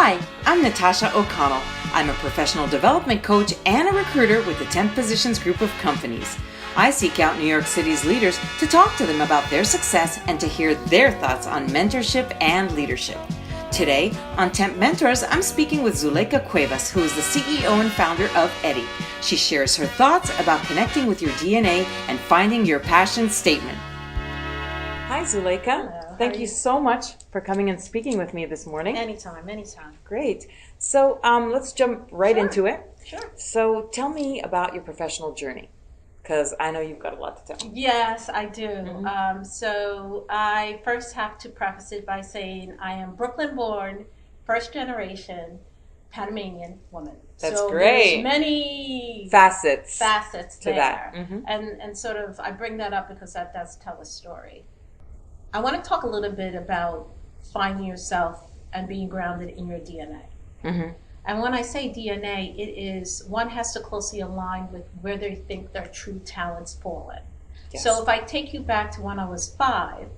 Hi, I'm Natasha O'Connell. I'm a professional development coach and a recruiter with the Temp Positions group of companies. I seek out New York City's leaders to talk to them about their success and to hear their thoughts on mentorship and leadership. Today, on Temp Mentors, I'm speaking with Zuleika Cuevas, who is the CEO and founder of E.D.I.E. She shares her thoughts about connecting with your DNA and finding your passion statement. Hi, Zuleika. Hello. Thank you so much for coming and speaking with me this morning. Anytime. Great. So let's jump right into it. Sure. So tell me about your professional journey, because I know you've got a lot to tell. Yes, I do. So I first have to preface it by saying I am Brooklyn-born, first generation Panamanian woman. That's so great. There's many Facets to there. that. Mm-hmm. And sort of I bring that up because that does tell a story. I want to talk a little bit about finding yourself and being grounded in your DNA. Mm-hmm. And when I say DNA, it is one has to closely align with where they think their true talents fall in. Yes. So if I take you back to when I was 5,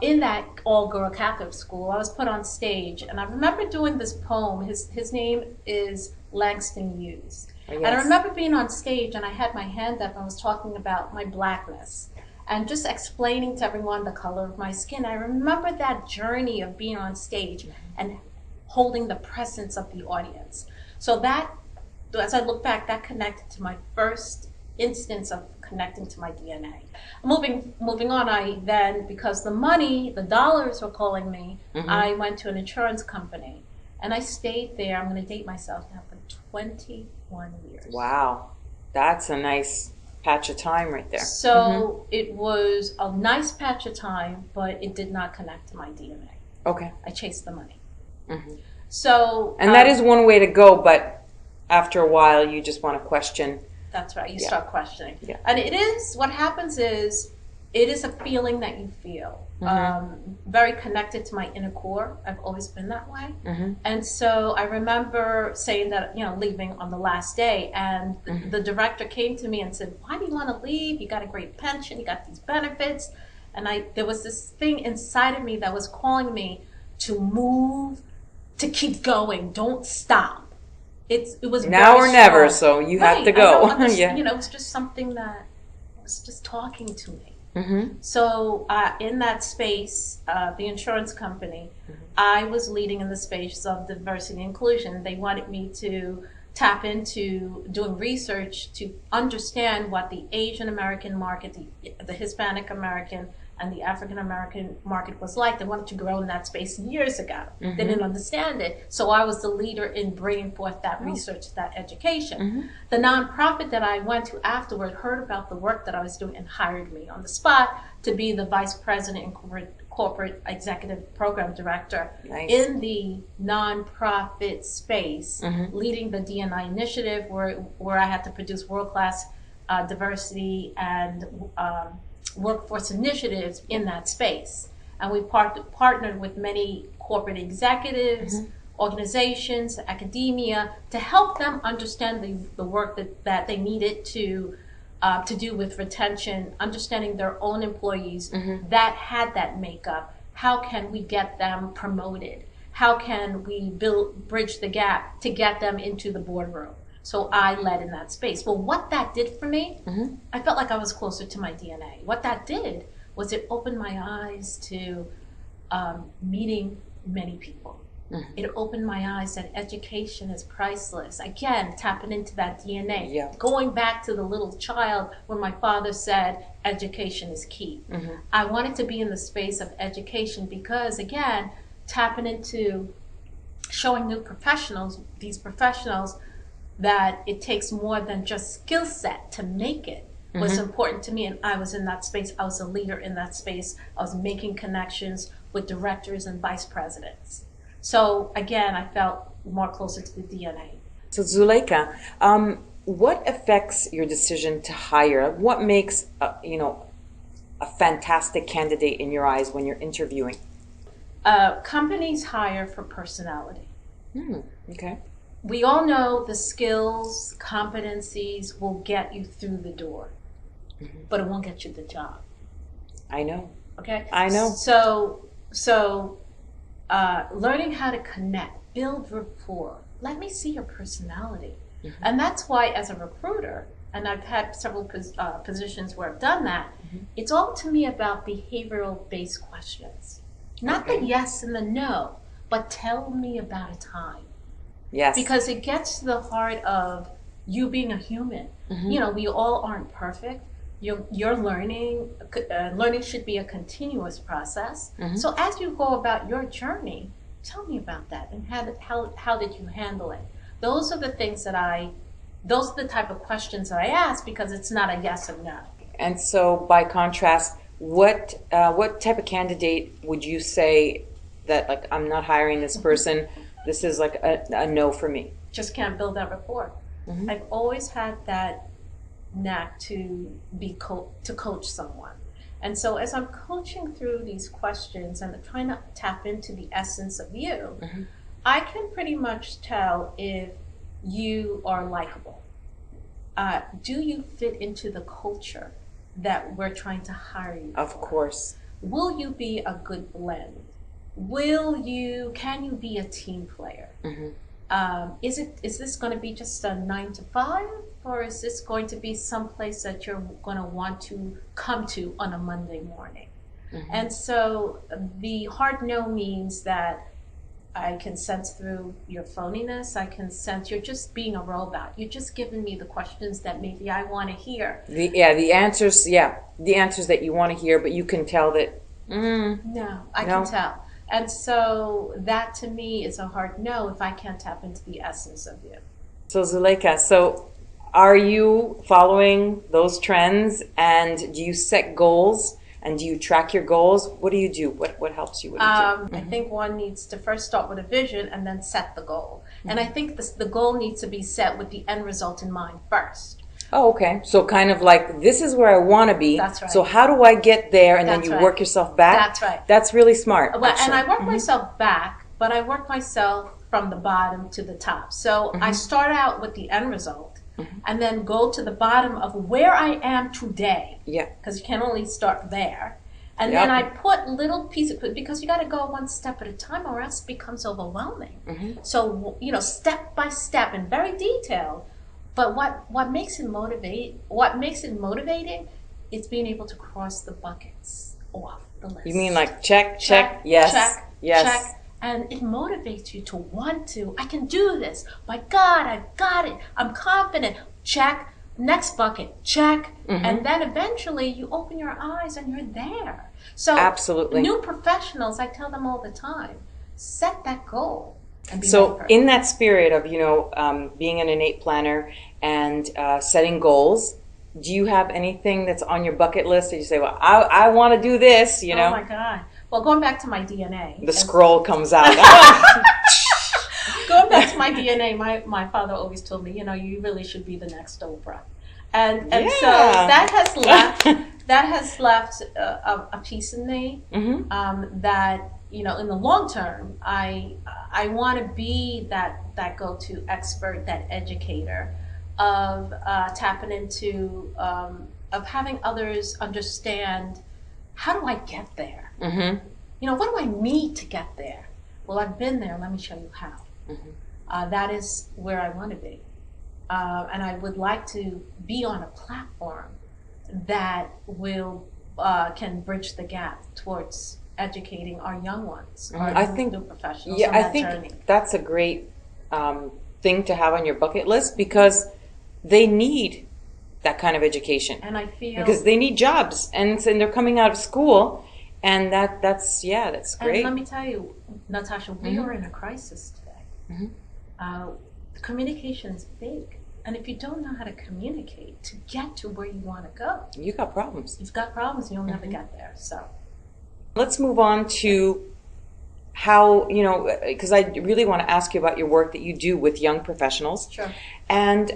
in that all-girl Catholic school, I was put on stage, and I remember doing this poem. His name is Langston Hughes. Oh, yes. And I remember being on stage, and I had my hand up, and I was talking about my blackness and just explaining to everyone the color of my skin. I remember that journey of being on stage and holding the presence of the audience. So that, as I look back, that connected to my first instance of connecting to my DNA. Moving on, I then, because the dollars were calling me, I went to an insurance company. And I stayed there, I'm going to date myself now, for 21 years. Wow. That's a nice patch of time right there. So it was a nice patch of time, but it did not connect to my DNA. Okay. I chased the money. Mm-hmm. So, and that is one way to go, but after a while, you just want to question. That's right. You start questioning. Yeah. And it is, what happens is, it is a feeling that you feel. Very connected to my inner core. I've always been that way. And so I remember saying that, leaving on the last day, and the director came to me and said, "Why do you want to leave? You got a great pension, you got these benefits." And there was this thing inside of me that was calling me to move, to keep going, don't stop. It was now or never, strong. So you have to go. Yeah. It was just something that was just talking to me. So in that space, the insurance company, I was leading in the space of diversity and inclusion. They wanted me to tap into doing research to understand what the Asian American market, the Hispanic American, and the African American market was like. They wanted to grow in that space years ago. They didn't understand it. So I was the leader in bringing forth that research, that education. The nonprofit that I went to afterward heard about the work that I was doing and hired me on the spot to be the vice president and corporate executive program director in the nonprofit space, leading the D&I initiative where I had to produce world-class diversity and workforce initiatives in that space. And we partnered with many corporate executives, organizations, academia, to help them understand the work that they needed to do with retention, understanding their own employees that had that makeup. How can we get them promoted? How can we bridge the gap to get them into the boardroom? So I led in that space. Well, what that did for me, I felt like I was closer to my DNA. What that did was it opened my eyes to meeting many people. It opened my eyes that education is priceless. Again, tapping into that DNA. Yeah. Going back to the little child when my father said education is key. I wanted to be in the space of education because, again, tapping into showing new professionals, these professionals, that it takes more than just skill set to make it was important to me. And I was in that space. I was a leader in that space. I was making connections with directors and vice presidents. So again, I felt more closer to the DNA. So Zuleika, what affects your decision to hire? What makes a fantastic candidate in your eyes when you're interviewing? Companies hire for personality. Okay. We all know the skills, competencies will get you through the door, but it won't get you the job. I know. Okay? I know. So learning how to connect build rapport. Let me see your personality. And that's why, as a recruiter, and I've had several positions where I've done that, it's all to me about behavioral-based questions. Not the yes and the no, but tell me about a time. Yes. Because it gets to the heart of you being a human. You know, we all aren't perfect. You're learning. Learning should be a continuous process. So as you go about your journey, tell me about that, and how did you handle it? Those are the things those are the type of questions that I ask, because it's not a yes or no. And so, by contrast, what type of candidate would you say that, like, I'm not hiring this person, this is like a no for me? Just can't build that rapport. I've always had that knack to to coach someone. And so as I'm coaching through these questions and trying to tap into the essence of you, I can pretty much tell if you are likable. Do you fit into the culture that we're trying to hire you Of for? course. Will you be a good blend? Can you be a team player? Is this going to be just a 9 to 5, or is this going to be someplace that you're going to want to come to on a Monday morning? And so the hard no means that I can sense through your phoniness. I can sense you're just being a robot. You're just giving me the questions that maybe I want to hear. The answers that you want to hear, but you can tell that. No, I can tell. And so that to me is a hard no if I can't tap into the essence of you. So Zuleika, are you following those trends, and do you set goals, and do you track your goals? What do you do? What helps you? What do you do? I think one needs to first start with a vision and then set the goal. And I think the goal needs to be set with the end result in mind first. Oh, okay. So kind of like, this is where I want to be. That's right. So how do I get there? And then you work yourself back. That's right. That's really smart. Well, and I work myself back, but I work myself from the bottom to the top. So I start out with the end result, and then go to the bottom of where I am today. Yeah. Because you can only start there. And then I put little pieces, because you got to go one step at a time, or else it becomes overwhelming. So, step by step and very detailed. But what makes it motivating is being able to cross the buckets off the list. You mean like check, yes, yes. Check. And it motivates you to want to. I can do this. My God, I've got it. I'm confident. Check. Next bucket. Check. And then eventually you open your eyes and you're there. So absolutely. New professionals, I tell them all the time, set that goal. So in that spirit of, being an innate planner and setting goals, do you have anything that's on your bucket list that you say, well, I want to do this, Oh my God. Well, going back to my DNA. The scroll comes out. Going back to my DNA, my father always told me, you really should be the next Oprah. And so that has left a piece in me that, in the long term, I want to be that go-to expert, that educator of tapping into, of having others understand, how do I get there? What do I need to get there? Well, I've been there. Let me show you how. That is where I want to be. And I would like to be on a platform that can bridge the gap towards educating our young ones, our new professionals on that journey. That's a great thing to have on your bucket list, because they need that kind of education. And I feel because they need jobs, and they're coming out of school, and that's great. And let me tell you, Natasha, we are in a crisis today. Communication is big. And if you don't know how to communicate to get to where you want to go, you got problems. You've got problems, and you'll never get there. So let's move on to how, because I really want to ask you about your work that you do with young professionals. Sure. And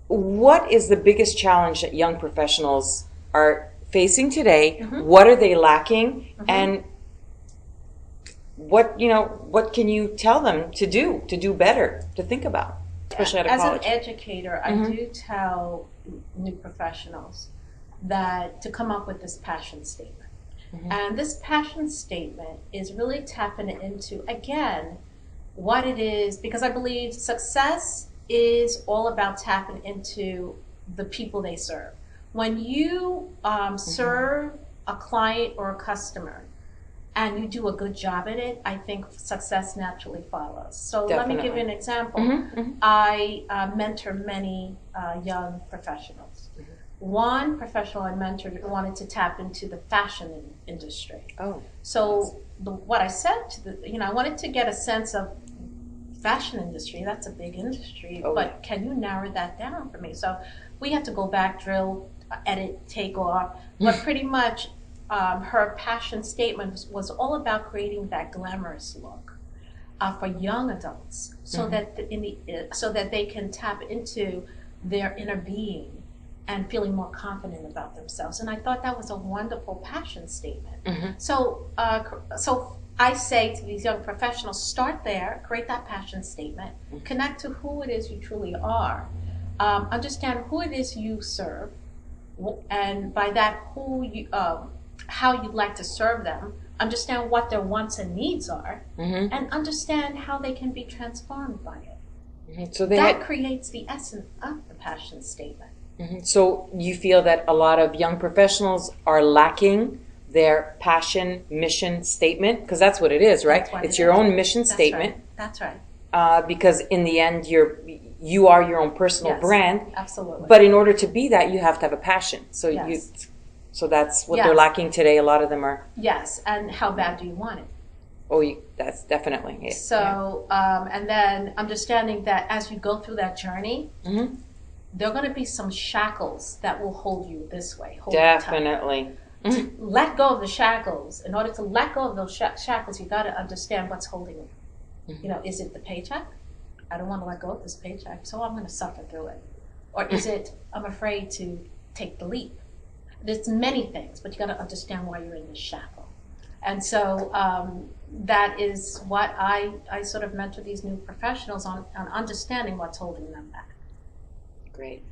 what is the biggest challenge that young professionals are facing today? What are they lacking? And what can you tell them to do better, to think about? Especially out of college. As an educator, I do tell new professionals that to come up with this passion statement. And this passion statement is really tapping into, again, what it is, because I believe success is all about tapping into the people they serve. When you serve a client or a customer and you do a good job at it, I think success naturally follows. So let me give you an example. I mentor many young professionals. One professional I mentored wanted to tap into the fashion industry. So what I said to I wanted to get a sense of fashion industry. That's a big industry, but can you narrow that down for me? So we had to go back, drill, edit, take off, but pretty much her passion statement was all about creating that glamorous look for young adults, so that so that they can tap into their inner being and feeling more confident about themselves. And I thought that was a wonderful passion statement. So I say to these young professionals, start there, create that passion statement, connect to who it is you truly are, understand who it is you serve, and by that, how you'd like to serve them, understand what their wants and needs are, and understand how they can be transformed by it. So that creates the essence of the passion statement. So you feel that a lot of young professionals are lacking their passion mission statement, because that's what it is, right? It's your own mission statement. That's right. Because in the end, you are your own personal brand. Absolutely. But in order to be that, you have to have a passion. So so that's what they're lacking today. A lot of them are. Yes, and how bad do you want it? That's definitely it. So, and then understanding that as you go through that journey, there are going to be some shackles that will hold you this way. Definitely. To let go of the shackles. In order to let go of those shackles, you got to understand what's holding you. Is it the paycheck? I don't want to let go of this paycheck, so I'm going to suffer through it. Or is it, I'm afraid to take the leap? There's many things, but you got to understand why you're in this shackle. And so that is what I sort of mentor these new professionals on understanding what's holding them back. Great.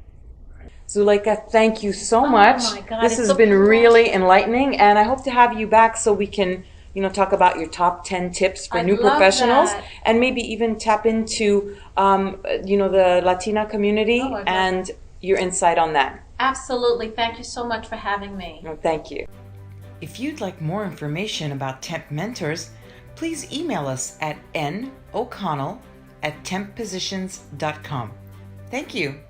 Zuleika, thank you so much. Oh my God, this has been really enlightening, and I hope to have you back so we can, talk about your top 10 tips for new professionals, and maybe even tap into, the Latina community and your insight on that. Absolutely. Thank you so much for having me. No, thank you. If you'd like more information about Temp Mentors, please email us at noconnell@temppositions.com. Thank you.